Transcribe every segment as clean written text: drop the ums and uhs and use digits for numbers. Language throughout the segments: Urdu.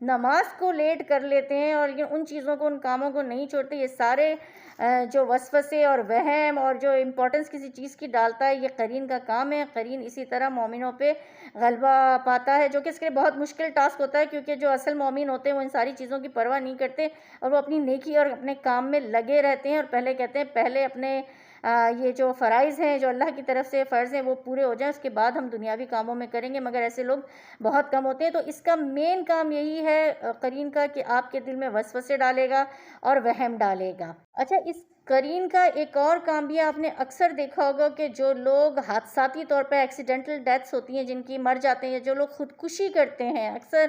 نماز کو لیٹ کر لیتے ہیں اور یہ ان چیزوں کو، ان کاموں کو نہیں چھوڑتے. یہ سارے جو وسوسے اور وہم اور جو امپورٹنس کسی چیز کی ڈالتا ہے، یہ قرین کا کام ہے. قرین اسی طرح مومنوں پہ غلبہ پاتا ہے، جو کہ اس کے لیے بہت مشکل ٹاسک ہوتا ہے، کیونکہ جو اصل مومن ہوتے ہیں وہ ان ساری چیزوں کی پرواہ نہیں کرتے اور وہ اپنی نیکی اور اپنے کام میں لگے رہتے ہیں. اور پہلے کہتے ہیں پہلے اپنے یہ جو فرائض ہیں، جو اللہ کی طرف سے فرض ہیں، وہ پورے ہو جائیں، اس کے بعد ہم دنیاوی کاموں میں کریں گے. مگر ایسے لوگ بہت کم ہوتے ہیں. تو اس کا مین کام یہی ہے قرین کا کہ آپ کے دل میں وسوسے ڈالے گا اور وہم ڈالے گا. اچھا، اس قرین کا ایک اور کام بھی آپ نے اکثر دیکھا ہوگا کہ جو لوگ حادثاتی طور پہ ایکسیڈنٹل ڈیتھس ہوتی ہیں، جن کی مر جاتے ہیں، جو لوگ خودکشی کرتے ہیں، اکثر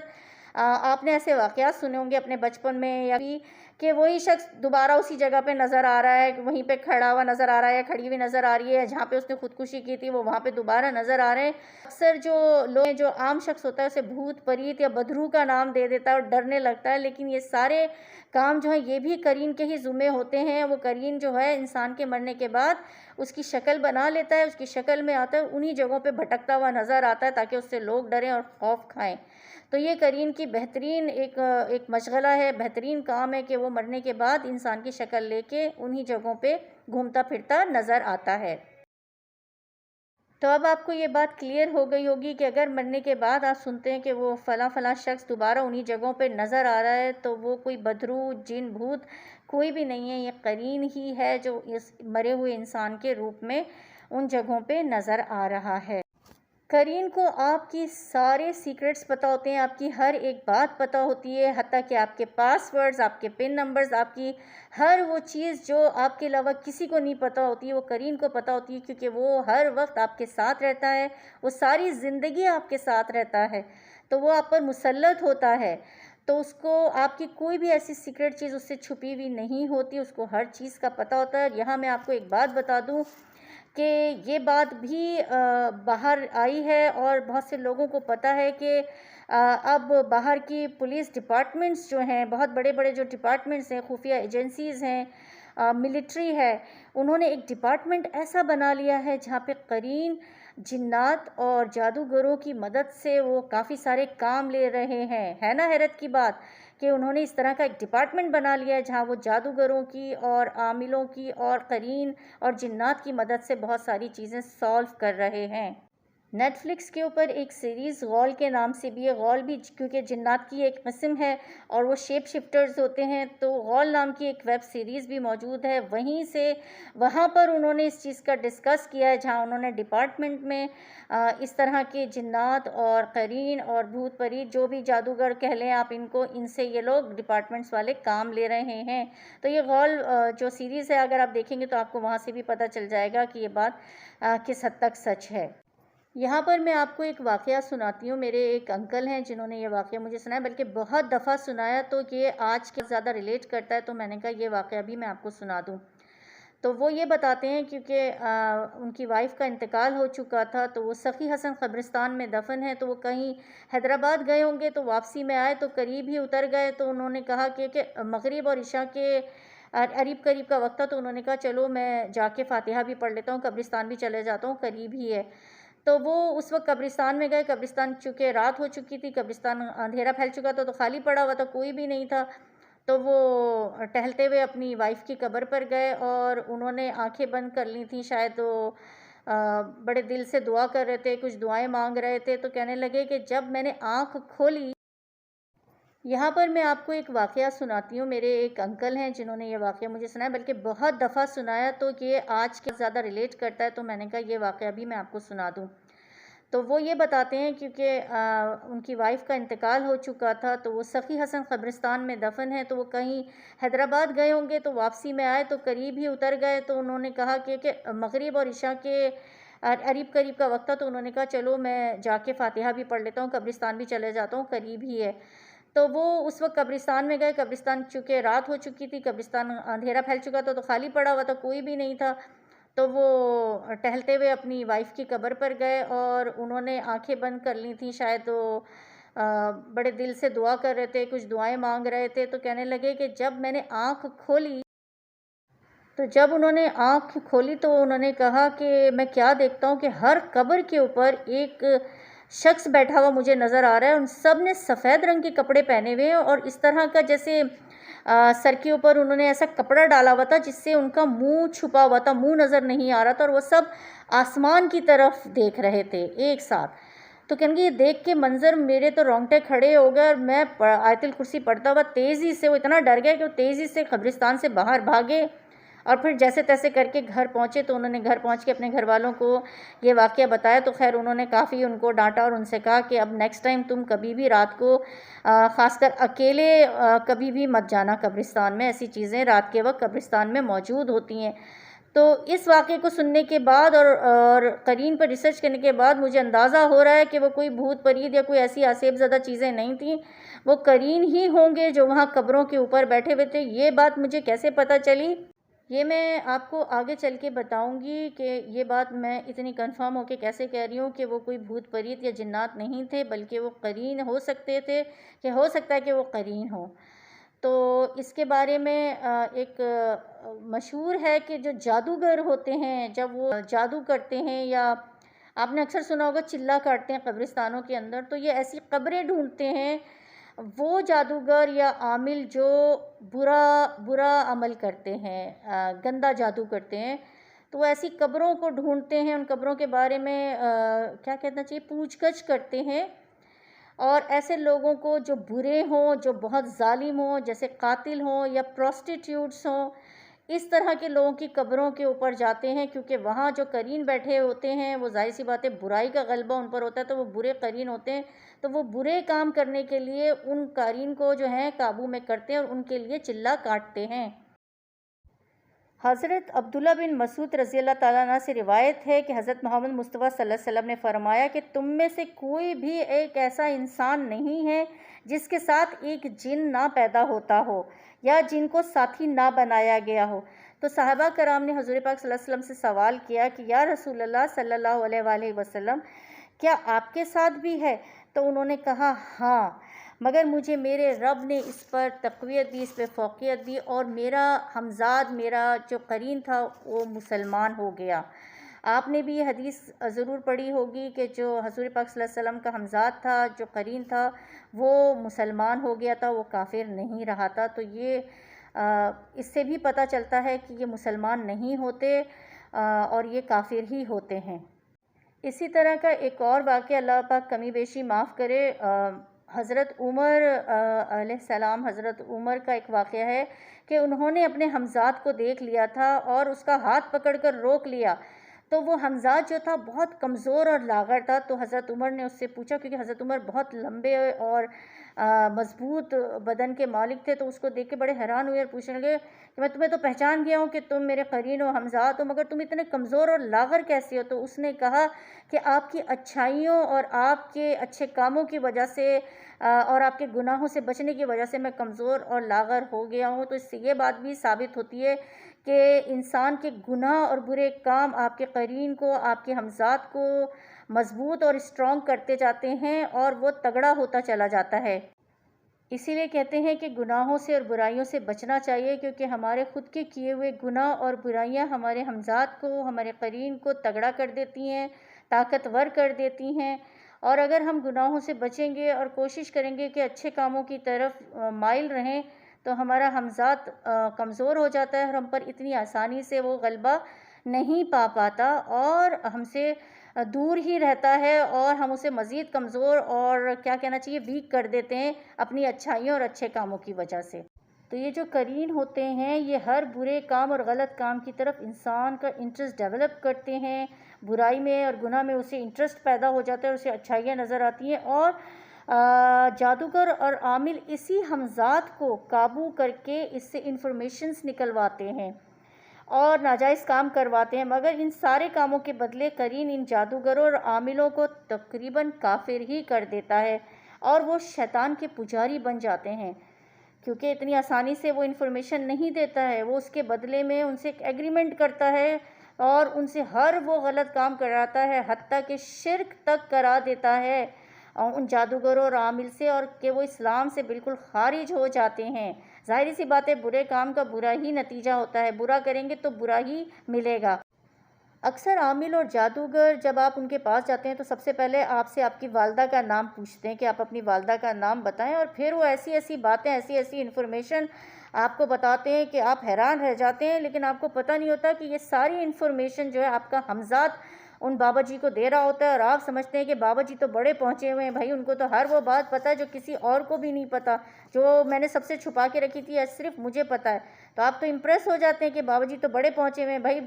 آپ نے ایسے واقعات سنے ہوں گے اپنے بچپن میں یا بھی، کہ وہی شخص دوبارہ اسی جگہ پہ نظر آ رہا ہے، وہیں پہ کھڑا ہوا نظر آ رہا ہے یا کھڑی ہوئی نظر آ رہی ہے، جہاں پہ اس نے خودکشی کی تھی وہ وہاں پہ دوبارہ نظر آ رہے ہیں. اکثر جو لوگ، جو عام شخص ہوتا ہے، اسے بھوت پریت یا بدرو کا نام دے دیتا ہے اور ڈرنے لگتا ہے. لیکن یہ سارے کام جو ہیں یہ بھی قرین کے ہی ذمے ہوتے ہیں. وہ قرین جو ہے انسان کے مرنے کے بعد اس کی شکل بنا لیتا ہے، اس کی شکل میں آتا ہے، انہی جگہوں پہ بھٹکتا ہوا نظر آتا ہے تاکہ اس سے لوگ ڈریں اور خوف کھائیں. تو یہ قرین کی بہترین ایک مشغلہ ہے، بہترین کام ہے کہ وہ مرنے کے بعد انسان کی شکل لے کے انہی جگہوں پہ گھومتا پھرتا نظر آتا ہے. تو اب آپ کو یہ بات کلیئر ہو گئی ہوگی کہ اگر مرنے کے بعد آپ سنتے ہیں کہ وہ فلاں فلاں شخص دوبارہ انہی جگہوں پہ نظر آ رہا ہے، تو وہ کوئی بدرو، جن، بھوت کوئی بھی نہیں ہے. یہ قرین ہی ہے جو اس مرے ہوئے انسان کے روپ میں ان جگہوں پہ نظر آ رہا ہے. قرین کو آپ کی سارے سیکرٹس پتہ ہوتے ہیں، آپ کی ہر ایک بات پتہ ہوتی ہے، حتیٰ کہ آپ کے پاس ورڈز، آپ کے پن نمبرز، آپ کی ہر وہ چیز جو آپ کے علاوہ کسی کو نہیں پتہ ہوتی ہے، وہ قرین کو پتہ ہوتی ہے، کیونکہ وہ ہر وقت آپ کے ساتھ رہتا ہے، وہ ساری زندگی آپ کے ساتھ رہتا ہے، تو وہ آپ پر مسلط ہوتا ہے. تو اس کو آپ کی کوئی بھی ایسی سیکرٹ چیز اس سے چھپی ہوئی نہیں ہوتی، اس کو ہر چیز کا پتہ ہوتا ہے. یہاں میں آپ کو ایک بات بتا دوں کہ یہ بات بھی باہر آئی ہے اور بہت سے لوگوں کو پتہ ہے کہ اب باہر کی پولیس ڈپارٹمنٹس جو ہیں، بہت بڑے بڑے جو ڈپارٹمنٹس ہیں، خفیہ ایجنسیز ہیں، ملٹری ہے، انہوں نے ایک ڈپارٹمنٹ ایسا بنا لیا ہے جہاں پہ قرین جنات اور جادوگروں کی مدد سے وہ کافی سارے کام لے رہے ہیں. ہے نا حیرت کی بات کہ انہوں نے اس طرح کا ایک ڈپارٹمنٹ بنا لیا ہے جہاں وہ جادوگروں کی اور عاملوں کی اور قرین اور جنات کی مدد سے بہت ساری چیزیں سالو کر رہے ہیں. نیٹ فلکس کے اوپر ایک سیریز غول کے نام سے بھی ہے. غول بھی کیونکہ جنات کی ایک قسم ہے اور وہ شیپ شفٹرز ہوتے ہیں، تو غول نام کی ایک ویب سیریز بھی موجود ہے. وہاں پر انہوں نے اس چیز کا ڈسکس کیا ہے، جہاں انہوں نے ڈپارٹمنٹ میں اس طرح کے جنات اور قرین اور بھوت پریت، جو بھی جادوگر کہہ لیں آپ ان کو، ان سے یہ لوگ ڈپارٹمنٹس والے کام لے رہے ہیں. تو یہ غول جو سیریز ہے، اگر آپ دیکھیں گے تو آپ کو وہاں سے بھی پتہ چل جائے گا کہ یہ بات کس حد تک سچ ہے. یہاں پر میں آپ کو ایک واقعہ سناتی ہوں. میرے ایک انکل ہیں جنہوں نے یہ واقعہ مجھے سنایا، بلکہ بہت دفعہ سنایا، تو یہ آج کے زیادہ ریلیٹ کرتا ہے، تو میں نے کہا یہ واقعہ بھی میں آپ کو سنا دوں. تو وہ یہ بتاتے ہیں کیونکہ ان کی وائف کا انتقال ہو چکا تھا، تو وہ سخی حسن قبرستان میں دفن ہے. تو وہ کہیں حیدرآباد گئے ہوں گے، تو واپسی میں آئے تو قریب ہی اتر گئے. تو انہوں نے کہا کہ مغرب اور عشاء کے قریب کا وقت تھا، تو انہوں نے کہا چلو میں جا کے فاتحہ بھی پڑھ لیتا ہوں، قبرستان بھی چلے جاتا ہوں، قریب ہی ہے. تو وہ اس وقت قبرستان میں گئے. قبرستان چونکہ رات ہو چکی تھی، قبرستان اندھیرا پھیل چکا تھا، تو خالی پڑا ہوا تھا، کوئی بھی نہیں تھا. تو وہ ٹہلتے ہوئے اپنی وائف کی قبر پر گئے اور انہوں نے آنکھیں بند کر لی تھیں. شاید وہ بڑے دل سے دعا کر رہے تھے، کچھ دعائیں مانگ رہے تھے. تو کہنے لگے کہ جب میں نے آنکھ کھولی، یہاں پر میں آپ کو ایک واقعہ سناتی ہوں. میرے ایک انکل ہیں جنہوں نے یہ واقعہ مجھے سنایا، بلکہ بہت دفعہ سنایا، تو یہ آج کے زیادہ ریلیٹ کرتا ہے، تو میں نے کہا یہ واقعہ بھی میں آپ کو سنا دوں. تو وہ یہ بتاتے ہیں کیونکہ ان کی وائف کا انتقال ہو چکا تھا، تو وہ سخی حسن قبرستان میں دفن ہے. تو وہ کہیں حیدرآباد گئے ہوں گے، تو واپسی میں آئے تو قریب ہی اتر گئے. تو انہوں نے کہا کہ مغرب اور عشاء کے قریب کا وقت تھا. تو انہوں نے کہا چلو میں جا کے فاتحہ بھی پڑھ لیتا ہوں، قبرستان بھی چلے جاتا ہوں، قریب ہی ہے. تو وہ اس وقت قبرستان میں گئے. قبرستان چونکہ رات ہو چکی تھی، قبرستان اندھیرا پھیل چکا تھا، تو خالی پڑا ہوا تھا، کوئی بھی نہیں تھا. تو وہ ٹہلتے ہوئے اپنی وائف کی قبر پر گئے اور انہوں نے آنکھیں بند کر لی تھیں. شاید وہ بڑے دل سے دعا کر رہے تھے، کچھ دعائیں مانگ رہے تھے. تو کہنے لگے کہ جب میں نے آنکھ کھولی، تو جب انہوں نے آنکھ کھولی تو انہوں نے کہا کہ میں کیا دیکھتا ہوں کہ ہر قبر کے اوپر ایک شخص بیٹھا ہوا مجھے نظر آ رہا ہے. ان سب نے سفید رنگ کے کپڑے پہنے ہوئے ہیں اور اس طرح کا جیسے سر کے اوپر انہوں نے ایسا کپڑا ڈالا ہوا تھا جس سے ان کا منہ چھپا ہوا تھا, منہ نظر نہیں آ رہا تھا, اور وہ سب آسمان کی طرف دیکھ رہے تھے ایک ساتھ. تو کہیں گے یہ دیکھ کے منظر میرے تو رونگٹے کھڑے ہو گئے, اور میں آیت الکرسی پڑھتا ہوا تیزی سے, وہ اتنا ڈر گیا کہ وہ تیزی سے قبرستان سے باہر بھاگے, اور پھر جیسے تیسے کر کے گھر پہنچے. تو انہوں نے گھر پہنچ کے اپنے گھر والوں کو یہ واقعہ بتایا. تو خیر انہوں نے کافی ان کو ڈانٹا اور ان سے کہا کہ اب نیکسٹ ٹائم تم کبھی بھی رات کو خاص کر اکیلے کبھی بھی مت جانا قبرستان میں, ایسی چیزیں رات کے وقت قبرستان میں موجود ہوتی ہیں. تو اس واقعے کو سننے کے بعد اور قرین پر ریسرچ کرنے کے بعد مجھے اندازہ ہو رہا ہے کہ وہ کوئی بھوت پرید یا کوئی ایسی آسیب زدہ چیزیں نہیں تھیں, وہ قرین ہی ہوں گے جو وہاں قبروں کے اوپر بیٹھے ہوئے تھے. یہ بات مجھے کیسے پتہ چلی یہ میں آپ کو آگے چل کے بتاؤں گی کہ یہ بات میں اتنی کنفرم ہو کے کیسے کہہ رہی ہوں کہ وہ کوئی بھوت پریت یا جنات نہیں تھے, بلکہ وہ قرین ہو سکتے تھے, کہ ہو سکتا ہے کہ وہ قرین ہوں. تو اس کے بارے میں ایک مشہور ہے کہ جو جادوگر ہوتے ہیں جب وہ جادو کرتے ہیں, یا آپ نے اکثر سنا ہوگا چلہ کاٹتے ہیں قبرستانوں کے اندر, تو یہ ایسی قبریں ڈھونڈتے ہیں وہ جادوگر یا عامل جو برا عمل کرتے ہیں, گندا جادو کرتے ہیں. تو وہ ایسی قبروں کو ڈھونڈتے ہیں, ان قبروں کے بارے میں کیا کہنا چاہیے, پوچھ گچھ کرتے ہیں, اور ایسے لوگوں کو جو برے ہوں, جو بہت ظالم ہوں, جیسے قاتل ہوں یا پروسٹیٹیوٹس ہوں, اس طرح کے لوگوں کی قبروں کے اوپر جاتے ہیں, کیونکہ وہاں جو قرین بیٹھے ہوتے ہیں وہ ظاہر سی بات ہے برائی کا غلبہ ان پر ہوتا ہے, تو وہ برے قرین ہوتے ہیں. تو وہ برے کام کرنے کے لیے ان قارین کو جو ہیں قابو میں کرتے ہیں اور ان کے لیے چلہ کاٹتے ہیں. حضرت عبداللہ بن مسعود رضی اللہ تعالیٰ عنہ سے روایت ہے کہ حضرت محمد مصطفیٰ صلی اللہ علیہ وسلم نے فرمایا کہ تم میں سے کوئی بھی ایک ایسا انسان نہیں ہے جس کے ساتھ ایک جن نہ پیدا ہوتا ہو یا جن کو ساتھی نہ بنایا گیا ہو. تو صحابہ کرام نے حضور پاک صلی اللہ علیہ وسلم سے سوال کیا کہ یا رسول اللہ صلی اللہ علیہ وآلہ وسلم, کیا آپ کے ساتھ بھی ہے؟ تو انہوں نے کہا ہاں, مگر مجھے میرے رب نے اس پر تقویت دی, اس پہ فوقیت دی, اور میرا ہمزاد, میرا جو قرین تھا وہ مسلمان ہو گیا. آپ نے بھی یہ حدیث ضرور پڑھی ہوگی کہ جو حضور پاک صلی اللہ علیہ وسلم کا ہمزاد تھا, جو قرین تھا, وہ مسلمان ہو گیا تھا, وہ کافر نہیں رہا تھا. تو یہ اس سے بھی پتہ چلتا ہے کہ یہ مسلمان نہیں ہوتے اور یہ کافر ہی ہوتے ہیں. اسی طرح کا ایک اور واقعہ, اللہ پاک کمی بیشی معاف کرے, حضرت عمر علیہ السلام, حضرت عمر کا ایک واقعہ ہے کہ انہوں نے اپنے ہمزاد کو دیکھ لیا تھا اور اس کا ہاتھ پکڑ کر روک لیا. تو وہ ہمزاد جو تھا بہت کمزور اور لاغر تھا. تو حضرت عمر نے اس سے پوچھا, کیونکہ حضرت عمر بہت لمبے اور مضبوط بدن کے مالک تھے, تو اس کو دیکھ کے بڑے حیران ہوئے اور پوچھنے لگے کہ میں تمہیں تو پہچان گیا ہوں کہ تم میرے قرین و ہمزاد ہو, مگر تم اتنے کمزور اور لاغر کیسے ہو؟ تو اس نے کہا کہ آپ کی اچھائیوں اور آپ کے اچھے کاموں کی وجہ سے اور آپ کے گناہوں سے بچنے کی وجہ سے میں کمزور اور لاغر ہو گیا ہوں. تو اس سے یہ بات بھی ثابت ہوتی ہے کہ انسان کے گناہ اور برے کام آپ کے قرین کو, آپ کے ہمزاد کو مضبوط اور اسٹرانگ کرتے جاتے ہیں اور وہ تگڑا ہوتا چلا جاتا ہے. اسی لیے کہتے ہیں کہ گناہوں سے اور برائیوں سے بچنا چاہیے, کیونکہ ہمارے خود کے کیے ہوئے گناہ اور برائیاں ہمارے ہمزاد کو, ہمارے قرین کو تگڑا کر دیتی ہیں, طاقتور کر دیتی ہیں. اور اگر ہم گناہوں سے بچیں گے اور کوشش کریں گے کہ اچھے کاموں کی طرف مائل رہیں, تو ہمارا ہمزاد کمزور ہو جاتا ہے اور ہم پر اتنی آسانی سے وہ غلبہ نہیں پا پاتا اور ہم سے دور ہی رہتا ہے, اور ہم اسے مزید کمزور اور کیا کہنا چاہیے ویک کر دیتے ہیں اپنی اچھائیوں اور اچھے کاموں کی وجہ سے. تو یہ جو قرین ہوتے ہیں یہ ہر برے کام اور غلط کام کی طرف انسان کا انٹرسٹ ڈیولپ کرتے ہیں, برائی میں اور گناہ میں اسے انٹرسٹ پیدا ہو جاتا ہے, اسے اچھائیاں نظر آتی ہیں, اور جادوگر اور عامل اسی ہمزاد کو قابو کر کے اس سے انفارمیشنز نکلواتے ہیں اور ناجائز کام کرواتے ہیں. مگر ان سارے کاموں کے بدلے قرین ان جادوگروں اور عاملوں کو تقریباً کافر ہی کر دیتا ہے, اور وہ شیطان کے پجاری بن جاتے ہیں, کیونکہ اتنی آسانی سے وہ انفارمیشن نہیں دیتا ہے. وہ اس کے بدلے میں ان سے ایک ایگریمنٹ کرتا ہے اور ان سے ہر وہ غلط کام کراتا ہے, حتیٰ کہ شرک تک کرا دیتا ہے ان جادوگروں اور عامل سے, اور کہ وہ اسلام سے بالکل خارج ہو جاتے ہیں. ظاہری سی بات ہے برے کام کا برا ہی نتیجہ ہوتا ہے, برا کریں گے تو برا ہی ملے گا. اکثر عامل اور جادوگر جب آپ ان کے پاس جاتے ہیں تو سب سے پہلے آپ سے آپ کی والدہ کا نام پوچھتے ہیں کہ آپ اپنی والدہ کا نام بتائیں، اور پھر وہ ایسی ایسی باتیں، ایسی ایسی انفارمیشن آپ کو بتاتے ہیں کہ آپ حیران رہ جاتے ہیں، لیکن آپ کو پتہ نہیں ہوتا کہ یہ ساری انفارمیشن جو ہے آپ کا حمزاد ان بابا جی کو دے رہا ہوتا ہے، اور آپ سمجھتے ہیں کہ بابا جی تو بڑے پہنچے ہوئے ہیں بھائی، ان کو تو ہر وہ بات پتہ ہے جو کسی اور کو بھی نہیں پتہ، جو میں نے سب سے چھپا کے رکھی تھی صرف مجھے پتہ ہے۔ تو آپ تو امپریس ہو جاتے ہیں کہ بابا جی تو بڑے پہنچے ہوئے ہیں بھائی،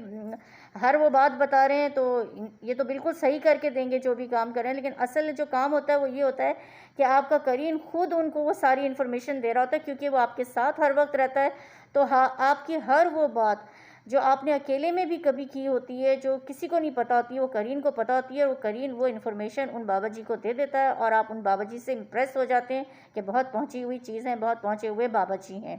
ہر وہ بات بتا رہے ہیں تو یہ تو بالکل صحیح کر کے دیں گے جو بھی کام کر رہے ہیں، لیکن اصل جو کام ہوتا ہے وہ یہ ہوتا ہے کہ آپ کا قرین خود ان کو وہ ساری انفارمیشن دے رہا ہوتا ہے، کیونکہ وہ آپ کے ساتھ ہر وقت رہتا ہے، تو آپ کی ہر وہ بات جو آپ نے اکیلے میں بھی کبھی کی ہوتی ہے، جو کسی کو نہیں پتہ ہوتی ہے، وہ قرین کو پتہ ہوتی ہے، اور وہ قرین وہ انفارمیشن ان بابا جی کو دے دیتا ہے، اور آپ ان بابا جی سے امپریس ہو جاتے ہیں کہ بہت پہنچی ہوئی چیز ہیں، بہت پہنچے ہوئے بابا جی ہیں۔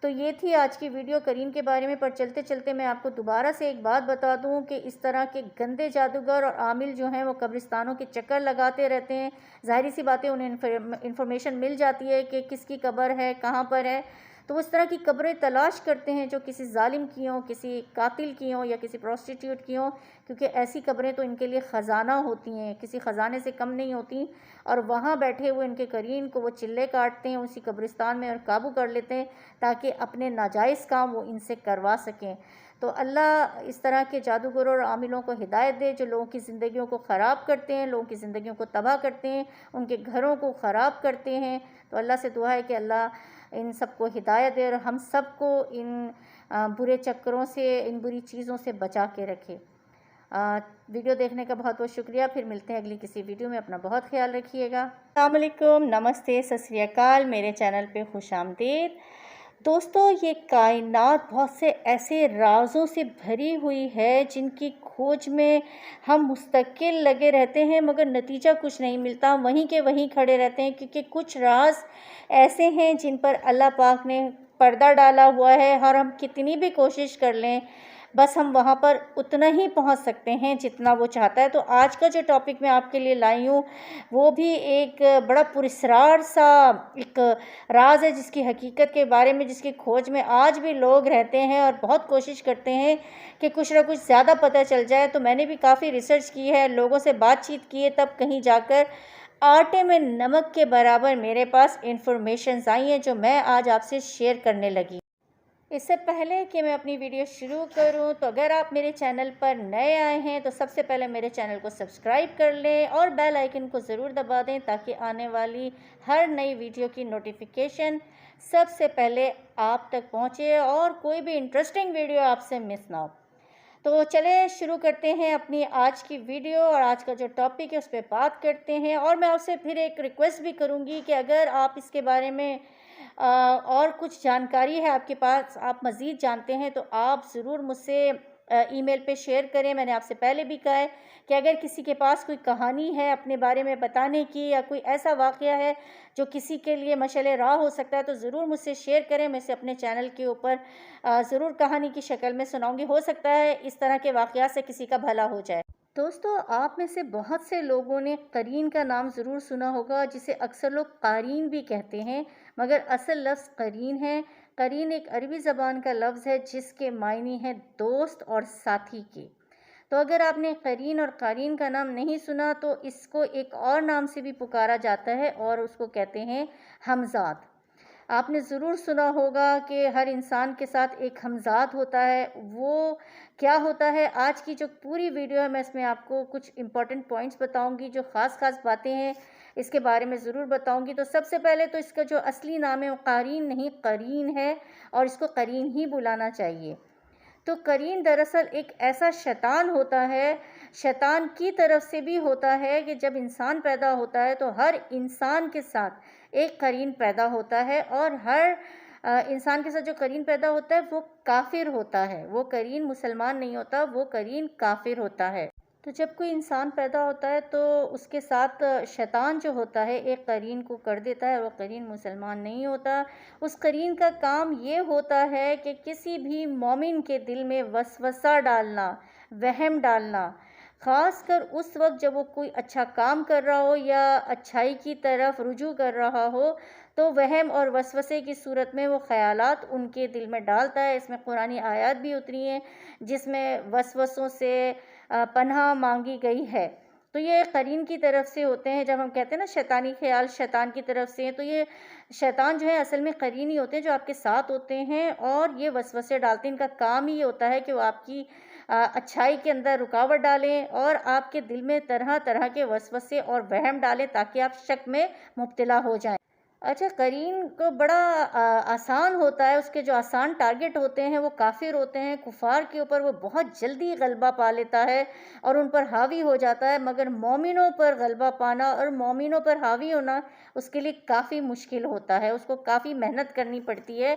تو یہ تھی آج کی ویڈیو قرین کے بارے میں، پر چلتے چلتے میں آپ کو دوبارہ سے ایک بات بتا دوں کہ اس طرح کے گندے جادوگر اور عامل جو ہیں وہ قبرستانوں کے چکر لگاتے رہتے ہیں، ظاہری سی باتیں انہیں انفارمیشن مل جاتی ہے کہ کس کی قبر ہے، کہاں پر ہے، تو وہ اس طرح کی قبریں تلاش کرتے ہیں جو کسی ظالم کی ہوں، کسی قاتل کی ہوں یا کسی پروسٹیٹیوٹ کی ہوں، کیونکہ ایسی قبریں تو ان کے لیے خزانہ ہوتی ہیں، کسی خزانے سے کم نہیں ہوتی، اور وہاں بیٹھے ہوئے ان کے قرین کو وہ چلے کاٹتے ہیں اسی قبرستان میں اور قابو کر لیتے ہیں تاکہ اپنے ناجائز کام وہ ان سے کروا سکیں۔ تو اللہ اس طرح کے جادوگروں اور عاملوں کو ہدایت دے جو لوگوں کی زندگیوں کو خراب کرتے ہیں، لوگوں کی زندگیوں کو تباہ کرتے ہیں، ان کے گھروں کو خراب کرتے ہیں۔ تو اللہ سے دعا ہے کہ اللہ ان سب کو ہدایت دے اور ہم سب کو ان برے چکروں سے، ان بری چیزوں سے بچا کے رکھے۔ ویڈیو دیکھنے کا بہت بہت شکریہ، پھر ملتے ہیں اگلی کسی ویڈیو میں، اپنا بہت خیال رکھیے گا۔ السلام علیکم، نمستے، ست سری اکال، میرے چینل پہ خوش آمدید۔ دوستو، یہ کائنات بہت سے ایسے رازوں سے بھری ہوئی ہے جن کی کھوج میں ہم مستقل لگے رہتے ہیں مگر نتیجہ کچھ نہیں ملتا، وہیں کے وہیں کھڑے رہتے ہیں، کیونکہ کچھ راز ایسے ہیں جن پر اللہ پاک نے پردہ ڈالا ہوا ہے، اور ہم کتنی بھی کوشش کر لیں بس ہم وہاں پر اتنا ہی پہنچ سکتے ہیں جتنا وہ چاہتا ہے۔ تو آج کا جو ٹاپک میں آپ کے لیے لائی ہوں وہ بھی ایک بڑا پراسرار سا ایک راز ہے جس کی حقیقت کے بارے میں، جس کی کھوج میں آج بھی لوگ رہتے ہیں اور بہت کوشش کرتے ہیں کہ کچھ نہ کچھ زیادہ پتہ چل جائے۔ تو میں نے بھی کافی ریسرچ کی ہے، لوگوں سے بات چیت کی ہے، تب کہیں جا کر آٹے میں نمک کے برابر میرے پاس انفارمیشنز آئی ہیں جو میں آج آپ سے شیئر کرنے لگی۔ اس سے پہلے کہ میں اپنی ویڈیو شروع کروں تو اگر آپ میرے چینل پر نئے آئے ہیں تو سب سے پہلے میرے چینل کو سبسکرائب کر لیں اور بیل آئیکن کو ضرور دبا دیں تاکہ آنے والی ہر نئی ویڈیو کی نوٹیفیکیشن سب سے پہلے آپ تک پہنچے اور کوئی بھی انٹرسٹنگ ویڈیو آپ سے مس نہ ہو۔ تو چلے شروع کرتے ہیں اپنی آج کی ویڈیو، اور آج کا جو ٹاپک ہے اس پہ بات کرتے ہیں۔ اور میں آپ سے پھر ایک ریکویسٹ بھی کروں گی کہ اگر آپ اس کے بارے میں اور کچھ جانکاری ہے آپ کے پاس، آپ مزید جانتے ہیں، تو آپ ضرور مجھ سے ای میل پہ شیئر کریں۔ میں نے آپ سے پہلے بھی کہا ہے کہ اگر کسی کے پاس کوئی کہانی ہے اپنے بارے میں بتانے کی یا کوئی ایسا واقعہ ہے جو کسی کے لیے مشعل راہ ہو سکتا ہے تو ضرور مجھ سے شیئر کریں، میں اسے اپنے چینل کے اوپر ضرور کہانی کی شکل میں سناؤں گی۔ ہو سکتا ہے اس طرح کے واقعات سے کسی کا بھلا ہو جائے۔ دوستو، آپ میں سے بہت سے لوگوں نے قرین کا نام ضرور سنا ہوگا، جسے اکثر لوگ قارین بھی کہتے ہیں، مگر اصل لفظ قرین ہے۔ قرین ایک عربی زبان کا لفظ ہے جس کے معنی ہے دوست اور ساتھی کے۔ تو اگر آپ نے قرین اور قارین کا نام نہیں سنا تو اس کو ایک اور نام سے بھی پکارا جاتا ہے اور اس کو کہتے ہیں حمزاد۔ آپ نے ضرور سنا ہوگا کہ ہر انسان کے ساتھ ایک حمزاد ہوتا ہے۔ وہ کیا ہوتا ہے؟ آج کی جو پوری ویڈیو ہے میں اس میں آپ کو کچھ امپورٹنٹ پوائنٹس بتاؤں گی، جو خاص باتیں ہیں اس کے بارے میں ضرور بتاؤں گی۔ تو سب سے پہلے تو اس کا جو اصلی نام ہے وہ قارین نہیں قرین ہے، اور اس کو قرین ہی بلانا چاہیے۔ تو قرین دراصل ایک ایسا شیطان ہوتا ہے، شیطان کی طرف سے بھی ہوتا ہے کہ جب انسان پیدا ہوتا ہے تو ہر انسان کے ساتھ ایک قرین پیدا ہوتا ہے، اور ہر انسان کے ساتھ جو قرین پیدا ہوتا ہے وہ کافر ہوتا ہے۔ وہ قرین مسلمان نہیں ہوتا، وہ قرین کافر ہوتا ہے۔ تو جب کوئی انسان پیدا ہوتا ہے تو اس کے ساتھ شیطان جو ہوتا ہے ایک قرین کو کر دیتا ہے، وہ قرین مسلمان نہیں ہوتا۔ اس قرین کا کام یہ ہوتا ہے کہ کسی بھی مومن کے دل میں وسوسہ ڈالنا، وہم ڈالنا، خاص کر اس وقت جب وہ کوئی اچھا کام کر رہا ہو یا اچھائی کی طرف رجوع کر رہا ہو، تو وہم اور وسوسے کی صورت میں وہ خیالات ان کے دل میں ڈالتا ہے۔ اس میں قرآنی آیات بھی اتری ہیں جس میں وسوسوں سے پناہ مانگی گئی ہے۔ تو یہ قرین کی طرف سے ہوتے ہیں۔ جب ہم کہتے ہیں نا شیطانی خیال شیطان کی طرف سے ہیں، تو یہ شیطان جو ہے اصل میں قرین ہی ہوتے ہیں جو آپ کے ساتھ ہوتے ہیں اور یہ وسوسے ڈالتے ہیں۔ ان کا کام ہی ہوتا ہے کہ وہ آپ کی اچھائی کے اندر رکاوٹ ڈالیں اور آپ کے دل میں طرح طرح کے وسوسے اور وہم ڈالیں تاکہ آپ شک میں مبتلا ہو جائیں۔ اچھا، قرین کو بڑا آسان ہوتا ہے، اس کے جو آسان ٹارگٹ ہوتے ہیں وہ کافر ہوتے ہیں، کفار کے اوپر وہ بہت جلدی غلبہ پا لیتا ہے اور ان پر حاوی ہو جاتا ہے، مگر مومنوں پر غلبہ پانا اور مومنوں پر حاوی ہونا اس کے لیے کافی مشکل ہوتا ہے، اس کو کافی محنت کرنی پڑتی ہے،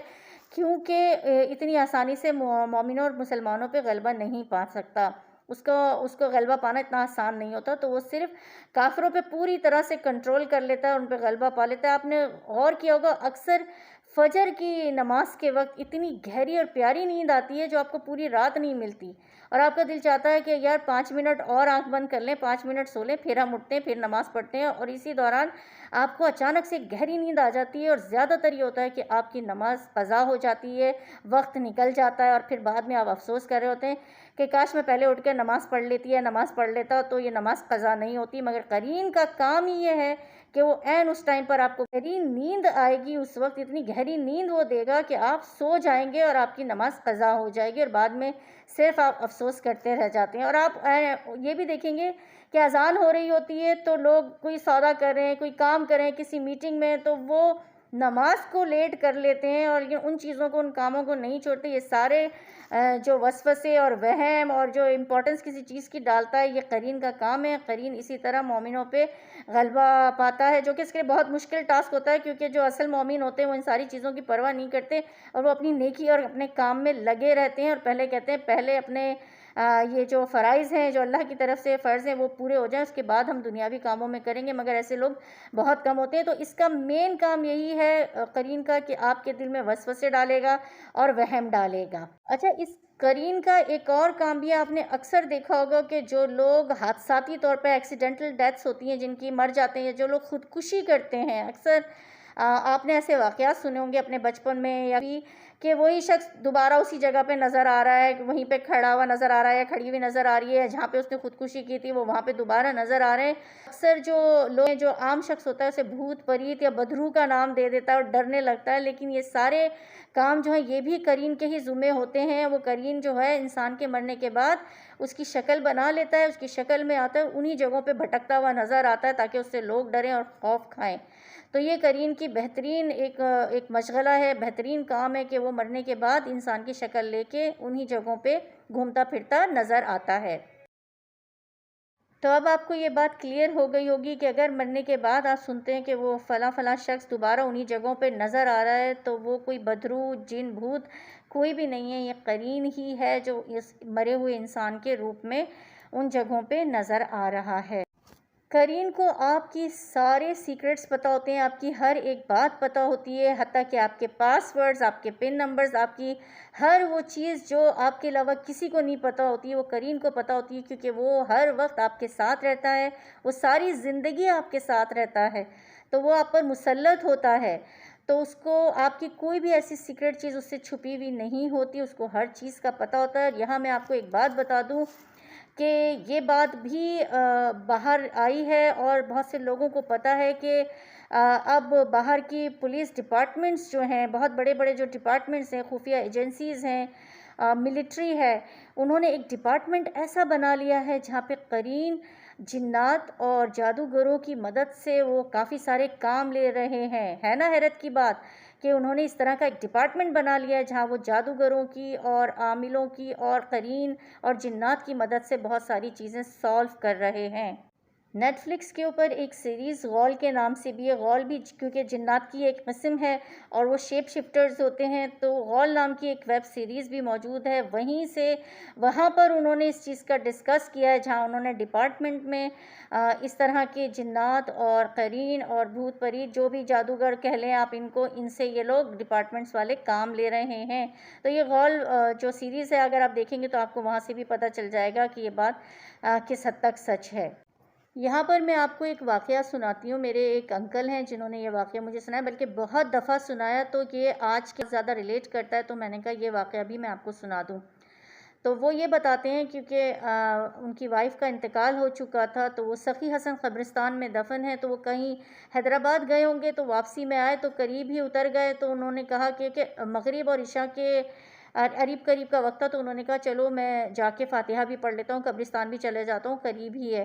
کیونکہ اتنی آسانی سے مومنوں اور مسلمانوں پہ غلبہ نہیں پا سکتا۔ اس کو غلبہ پانا اتنا آسان نہیں ہوتا، تو وہ صرف کافروں پہ پوری طرح سے کنٹرول کر لیتا ہے، ان پہ غلبہ پا لیتا ہے۔ آپ نے غور کیا ہوگا اکثر فجر کی نماز کے وقت اتنی گہری اور پیاری نیند آتی ہے جو آپ کو پوری رات نہیں ملتی، اور آپ کا دل چاہتا ہے کہ یار 5 منٹ اور آنکھ بند کر لیں، 5 منٹ سو لیں، پھر ہم اٹھتے ہیں، پھر نماز پڑھتے ہیں، اور اسی دوران آپ کو اچانک سے گہری نیند آ جاتی ہے، اور زیادہ تر یہ ہوتا ہے کہ آپ کی نماز قضا ہو جاتی ہے، وقت نکل جاتا ہے، اور پھر بعد میں آپ افسوس کر رہے ہوتے ہیں کہ کاش میں پہلے اٹھ کے نماز پڑھ لیتی ہے، نماز پڑھ لیتا تو یہ نماز قضا نہیں ہوتی۔ مگر قرین کا کام ہی یہ ہے کہ وہ عین اس ٹائم پر آپ کو گہری نیند آئے گی، اس وقت اتنی گہری نیند وہ دے گا کہ آپ سو جائیں گے اور آپ کی نماز قضا ہو جائے گی، اور بعد میں صرف آپ افسوس کرتے رہ جاتے ہیں۔ اور آپ یہ بھی دیکھیں گے کہ اذان ہو رہی ہوتی ہے تو لوگ کوئی سودا کر رہے ہیں، کوئی کام کر رہے ہیں کسی میٹنگ میں، تو وہ نماز کو لیٹ کر لیتے ہیں اور یہ ان چیزوں کو ان کاموں کو نہیں چھوڑتے۔ یہ سارے جو وسوسے اور وہم اور جو امپورٹنس کسی چیز کی ڈالتا ہے، یہ قرین کا کام ہے۔ قرین اسی طرح مومنوں پہ غلبہ پاتا ہے، جو کہ اس کے لیے بہت مشکل ٹاسک ہوتا ہے، کیونکہ جو اصل مومن ہوتے ہیں وہ ان ساری چیزوں کی پرواہ نہیں کرتے اور وہ اپنی نیکی اور اپنے کام میں لگے رہتے ہیں، اور پہلے کہتے ہیں پہلے اپنے یہ جو فرائض ہیں جو اللہ کی طرف سے فرض ہیں وہ پورے ہو جائیں، اس کے بعد ہم دنیاوی کاموں میں کریں گے، مگر ایسے لوگ بہت کم ہوتے ہیں۔ تو اس کا مین کام یہی ہے قرین کا کہ آپ کے دل میں وسوسے ڈالے گا اور وہم ڈالے گا۔ اچھا، اس قرین کا ایک اور کام بھی آپ نے اکثر دیکھا ہوگا کہ جو لوگ حادثاتی طور پہ ایکسیڈنٹل ڈیتھس ہوتی ہیں، جن کی مر جاتے ہیں، جو لوگ خودکشی کرتے ہیں، اکثر آپ نے ایسے واقعات سنے ہوں گے اپنے بچپن میں یا بھی، کہ وہی شخص دوبارہ اسی جگہ پہ نظر آ رہا ہے، وہیں پہ کھڑا ہوا نظر آ رہا ہے یا کھڑی ہوئی نظر آ رہی ہے، جہاں پہ اس نے خودکشی کی تھی وہ وہاں پہ دوبارہ نظر آ رہے ہیں۔ اکثر جو لوگ جو عام شخص ہوتا ہے اسے بھوت پریت یا بدرو کا نام دے دیتا ہے اور ڈرنے لگتا ہے، لیکن یہ سارے کام جو ہیں یہ بھی قرین کے ہی ذمے ہوتے ہیں۔ وہ قرین جو ہے انسان کے مرنے کے بعد اس کی شکل بنا لیتا ہے، اس کی شکل میں آتا ہے، انہی جگہوں پہ بھٹکتا ہوا نظر آتا ہے تاکہ اس سے لوگ ڈریں اور خوف کھائیں۔ تو یہ قرین کی بہترین ایک مشغلہ ہے، بہترین کام ہے کہ وہ مرنے کے بعد انسان کی شکل لے کے انہی جگہوں پہ گھومتا پھرتا نظر آتا ہے۔ تو اب آپ کو یہ بات کلیئر ہو گئی ہوگی کہ اگر مرنے کے بعد آپ سنتے ہیں کہ وہ فلاں فلاں شخص دوبارہ انہی جگہوں پہ نظر آ رہا ہے تو وہ کوئی بدرو جن بھوت کوئی بھی نہیں ہے، یہ قرین ہی ہے جو اس مرے ہوئے انسان کے روپ میں ان جگہوں پہ نظر آ رہا ہے۔ قرین کو آپ کی سارے سیکرٹس پتہ ہوتے ہیں، آپ کی ہر ایک بات پتہ ہوتی ہے، حتیٰ کہ آپ کے پاس ورڈز، آپ کے پن نمبرز، آپ کی ہر وہ چیز جو آپ کے علاوہ کسی کو نہیں پتہ ہوتی ہے وہ قرین کو پتہ ہوتی ہے، کیونکہ وہ ہر وقت آپ کے ساتھ رہتا ہے، وہ ساری زندگی آپ کے ساتھ رہتا ہے، تو وہ آپ پر مسلط ہوتا ہے، تو اس کو آپ کی کوئی بھی ایسی سیکرٹ چیز اس سے چھپی ہوئی نہیں ہوتی، اس کو ہر چیز کا پتہ ہوتا ہے۔ یہاں میں آپ کو ایک بات بتا دوں کہ یہ بات بھی باہر آئی ہے اور بہت سے لوگوں کو پتہ ہے کہ اب باہر کی پولیس ڈپارٹمنٹس جو ہیں، بہت بڑے بڑے جو ڈپارٹمنٹس ہیں، خفیہ ایجنسیز ہیں، ملٹری ہے، انہوں نے ایک ڈپارٹمنٹ ایسا بنا لیا ہے جہاں پہ قرین جنات اور جادوگروں کی مدد سے وہ کافی سارے کام لے رہے ہیں۔ ہے نا حیرت کی بات کہ انہوں نے اس طرح کا ایک ڈپارٹمنٹ بنا لیا ہے جہاں وہ جادوگروں کی اور عاملوں کی اور قرین اور جنات کی مدد سے بہت ساری چیزیں سالو کر رہے ہیں۔ نیٹ فلکس کے اوپر ایک سیریز غول کے نام سے بھی ہے. غول بھی کیونکہ جنات کی ایک قسم ہے اور وہ شیپ شفٹرز ہوتے ہیں، تو غول نام کی ایک ویب سیریز بھی موجود ہے. وہاں پر انہوں نے اس چیز کا ڈسکس کیا ہے، جہاں انہوں نے ڈپارٹمنٹ میں اس طرح کے جنات اور قرین اور بھوت پریت، جو بھی جادوگر کہہ لیں آپ ان کو، ان سے یہ لوگ ڈپارٹمنٹس والے کام لے رہے ہیں. تو یہ غول جو سیریز ہے، اگر آپ دیکھیں گے تو آپ کو وہاں سے بھی پتہ چل جائے گا کہ یہ بات کس حد تک سچ ہے. یہاں پر میں آپ کو ایک واقعہ سناتی ہوں. میرے ایک انکل ہیں جنہوں نے یہ واقعہ مجھے سنایا، بلکہ بہت دفعہ سنایا، تو یہ آج کے زیادہ ریلیٹ کرتا ہے، تو میں نے کہا یہ واقعہ بھی میں آپ کو سنا دوں. تو وہ یہ بتاتے ہیں کیونکہ ان کی وائف کا انتقال ہو چکا تھا، تو وہ سخی حسن قبرستان میں دفن ہے. تو وہ کہیں حیدرآباد گئے ہوں گے، تو واپسی میں آئے تو قریب ہی اتر گئے. تو انہوں نے کہا کہ مغرب اور عشاء کے قریب کا وقت تھا، تو انہوں نے کہا چلو میں جا کے فاتحہ بھی پڑھ لیتا ہوں، قبرستان بھی چلے جاتا ہوں، قریب ہی ہے.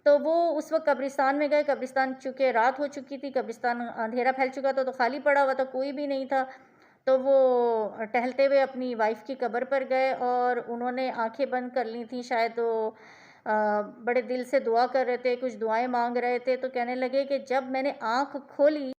تو وہ اس وقت قبرستان میں گئے. قبرستان چونکہ رات ہو چکی تھی، قبرستان اندھیرا پھیل چکا تھا، تو خالی پڑا ہوا تھا، کوئی بھی نہیں تھا. تو وہ ٹہلتے ہوئے اپنی وائف کی قبر پر گئے اور انہوں نے آنکھیں بند کر لی تھیں. شاید وہ بڑے دل سے دعا کر رہے تھے، کچھ دعائیں مانگ رہے تھے. تو کہنے لگے کہ جب میں نے آنکھ کھولی